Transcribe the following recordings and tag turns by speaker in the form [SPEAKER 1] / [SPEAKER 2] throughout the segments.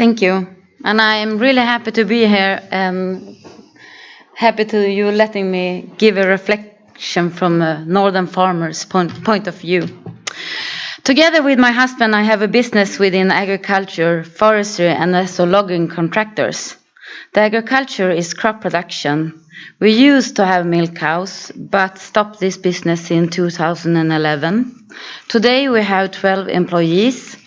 [SPEAKER 1] Thank you. And I'm really happy to be here and happy to you letting me give a reflection from a northern farmer's point of view. Together with my husband, I have a business within agriculture, forestry, and also logging contractors. The agriculture is crop production. We used to have milk cows, but stopped this business in 2011. Today we have 12 employees,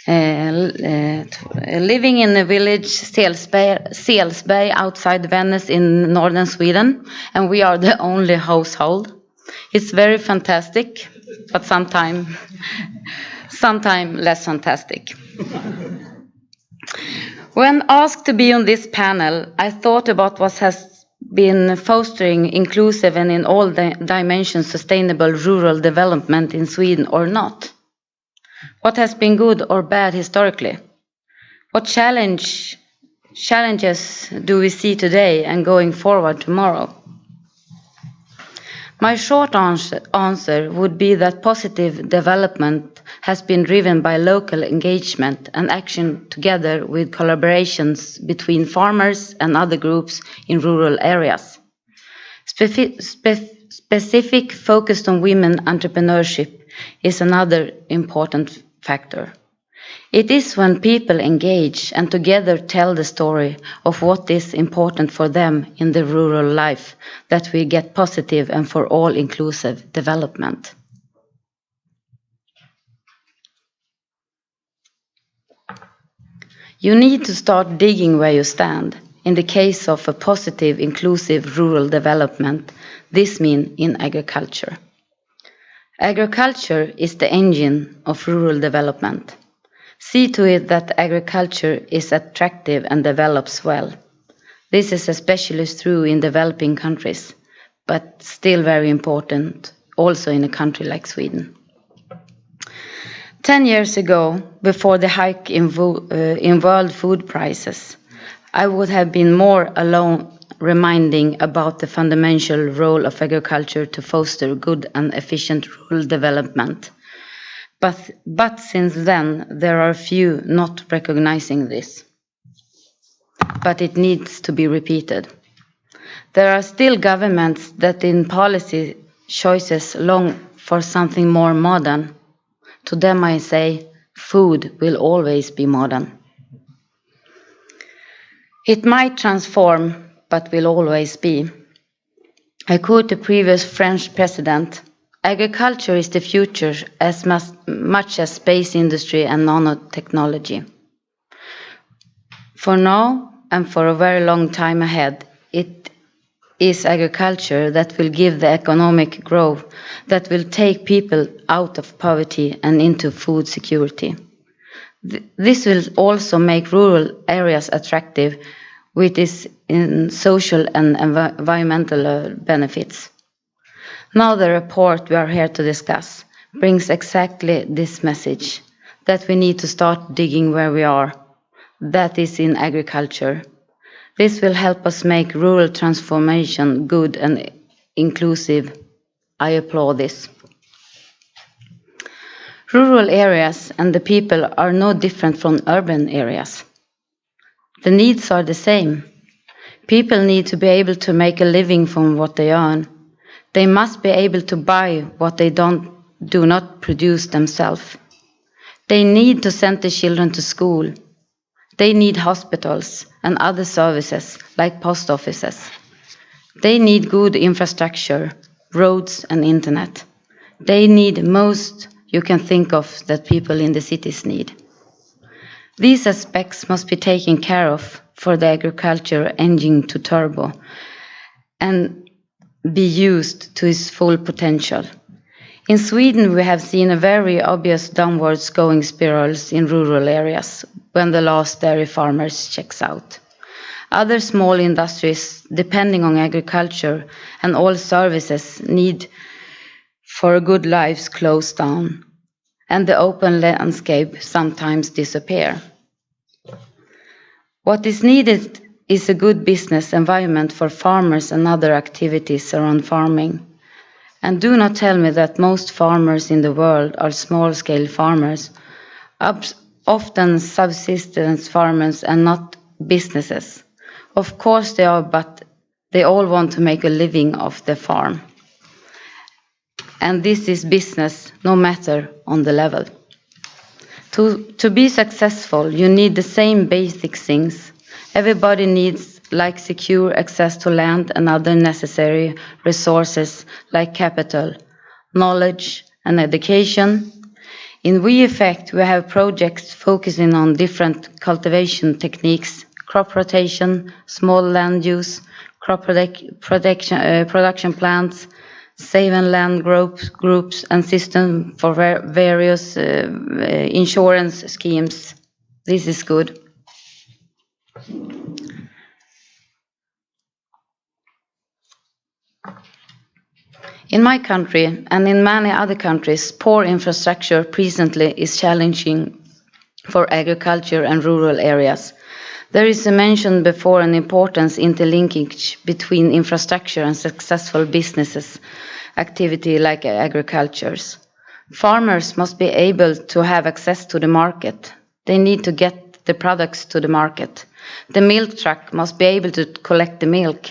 [SPEAKER 1] living in the village Selsberg outside Venice in northern Sweden, and we are the only household. It's very fantastic, but sometimes less fantastic. When asked to be on this panel, I thought about what has been fostering inclusive and in all dimensions sustainable rural development in Sweden or not. What has been good or bad historically? What challenges do we see today and going forward tomorrow? My short answer would be that positive development has been driven by local engagement and action together with collaborations between farmers and other groups in rural areas. Specific focus on women entrepreneurship is another important factor. It is when people engage and together tell the story of what is important for them in the rural life that we get positive and for all inclusive development. You need to start digging where you stand. In the case of a positive, inclusive rural development, this means in agriculture. Agriculture is the engine of rural development. See to it that agriculture is attractive and develops well. This is especially true in developing countries, but still very important also in a country like Sweden. 10 years ago, before the hike in world food prices, I would have been more alone reminding about the fundamental role of agriculture to foster good and efficient rural development. But since then, there are few not recognizing this. But it needs to be repeated. There are still governments that in policy choices long for something more modern. To them I say, food will always be modern. It might transform, but will always be. I quote the previous French president, agriculture is the future as much as space industry and nanotechnology. For now and for a very long time ahead, it is agriculture that will give the economic growth that will take people out of poverty and into food security. This will also make rural areas attractive, with its in social and environmental benefits. Now the report we are here to discuss brings exactly this message, that we need to start digging where we are, that is in agriculture. This will help us make rural transformation good and inclusive. I applaud this. Rural areas and the people are no different from urban areas. The needs are the same. People need to be able to make a living from what they earn. They must be able to buy what they do not produce themselves. They need to send the children to school. They need hospitals and other services like post offices. They need good infrastructure, roads and internet. They need most you can think of that people in the cities need. These aspects must be taken care of for the agriculture engine to turbo and be used to its full potential. In Sweden, we have seen a very obvious downwards going spirals in rural areas when the last dairy farmers checks out. Other small industries depending on agriculture and all services need for good lives close down, and the open landscape sometimes disappear. What is needed is a good business environment for farmers and other activities around farming. And do not tell me that most farmers in the world are small-scale farmers. often subsistence farmers and not businesses. Of course they are, but they all want to make a living off the farm. And this is business, no matter on the level. To be successful, you need the same basic things. Everybody needs like secure access to land and other necessary resources like capital, knowledge and education. In IFAD, we have projects focusing on different cultivation techniques, crop rotation, small land use, crop production plants, saving land groups and system for various insurance schemes. This is good. In my country and in many other countries, poor infrastructure presently is challenging for agriculture and rural areas. There is mentioned before an importance interlinkage between infrastructure and successful businesses activity like agriculture. Farmers must be able to have access to the market. They need to get the products to the market. The milk truck must be able to collect the milk.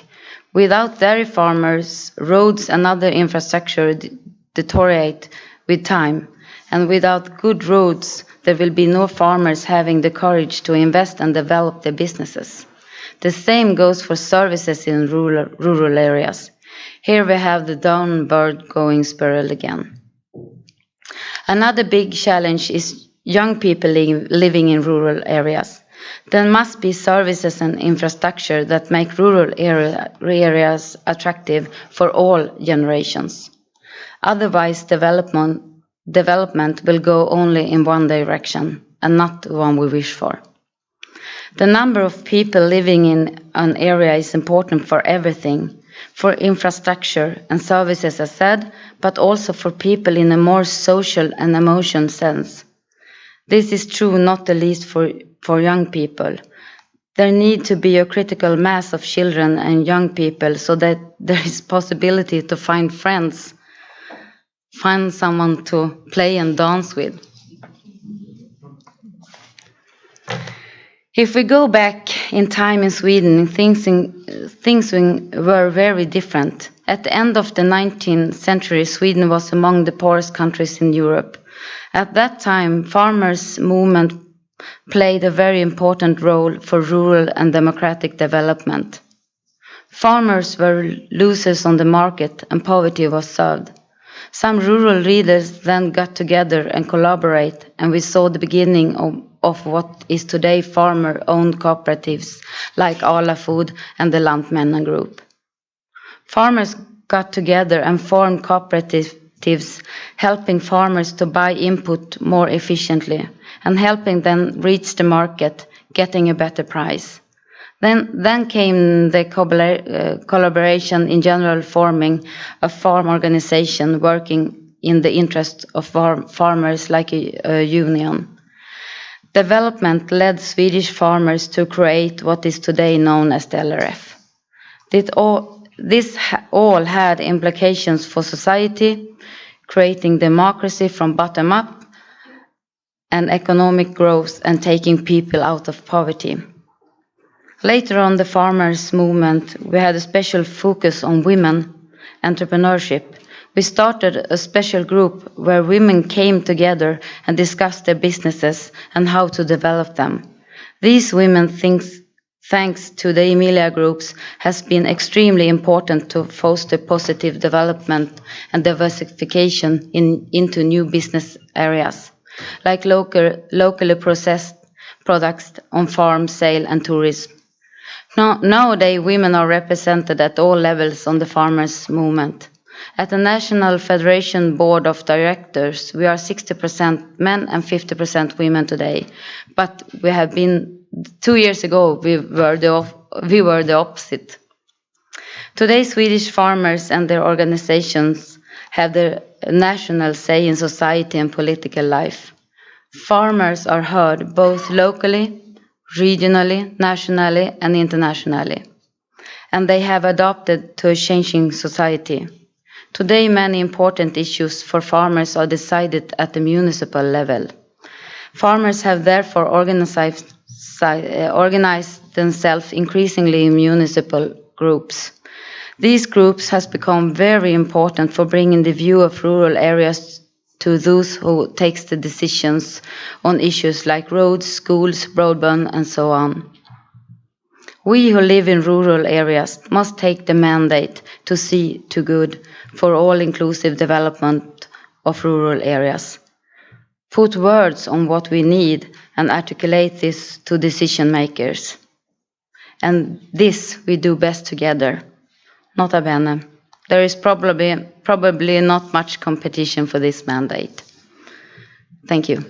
[SPEAKER 1] Without dairy farmers, roads and other infrastructure deteriorate with time. And without good roads, there will be no farmers having the courage to invest and develop their businesses. The same goes for services in rural areas. Here we have the downward going spiral again. Another big challenge is young people living in rural areas. There must be services and infrastructure that make rural areas attractive for all generations. Otherwise, development will go only in one direction, and not the one we wish for. The number of people living in an area is important for everything, for infrastructure and services as said, but also for people in a more social and emotional sense. This is true not the least for young people. There need to be a critical mass of children and young people so that there is possibility to find friends, find someone to play and dance with. If we go back in time in Sweden, things were very different. At the end of the 19th century, Sweden was among the poorest countries in Europe. At that time, farmers' movement played a very important role for rural and democratic development. Farmers were losers on the market and poverty was solved. Some rural leaders then got together and collaborate, and we saw the beginning of what is today farmer-owned cooperatives like Arla Food and the Lantmännen Group. Farmers got together and formed cooperatives, helping farmers to buy input more efficiently and helping them reach the market, getting a better price. Then came the collaboration in general, forming a farm organization working in the interest of farmers like a union. Development led Swedish farmers to create what is today known as the LRF. This all had implications for society, creating democracy from bottom up and economic growth and taking people out of poverty. Later on the farmers' movement, we had a special focus on women entrepreneurship. We started a special group where women came together and discussed their businesses and how to develop them. These women, thanks to the Emilia groups, has been extremely important to foster positive development and diversification into new business areas, like locally processed products on farm sale and tourism. Nowadays, women are represented at all levels on the farmers' movement. At the National Federation Board of Directors, we are 60% men and 50% women today. But we have been 2 years ago, we were the opposite. Today, Swedish farmers and their organizations have their national say in society and political life. Farmers are heard both locally, regionally, nationally, and internationally. And they have adapted to a changing society. Today, many important issues for farmers are decided at the municipal level. Farmers have therefore organized themselves increasingly in municipal groups. These groups has become very important for bringing the view of rural areas to those who takes the decisions on issues like roads, schools, broadband, and so on. We who live in rural areas must take the mandate to see to good for all-inclusive development of rural areas. Put words on what we need and articulate this to decision makers. And this we do best together. Nota bene. There is probably not much competition for this mandate. Thank you.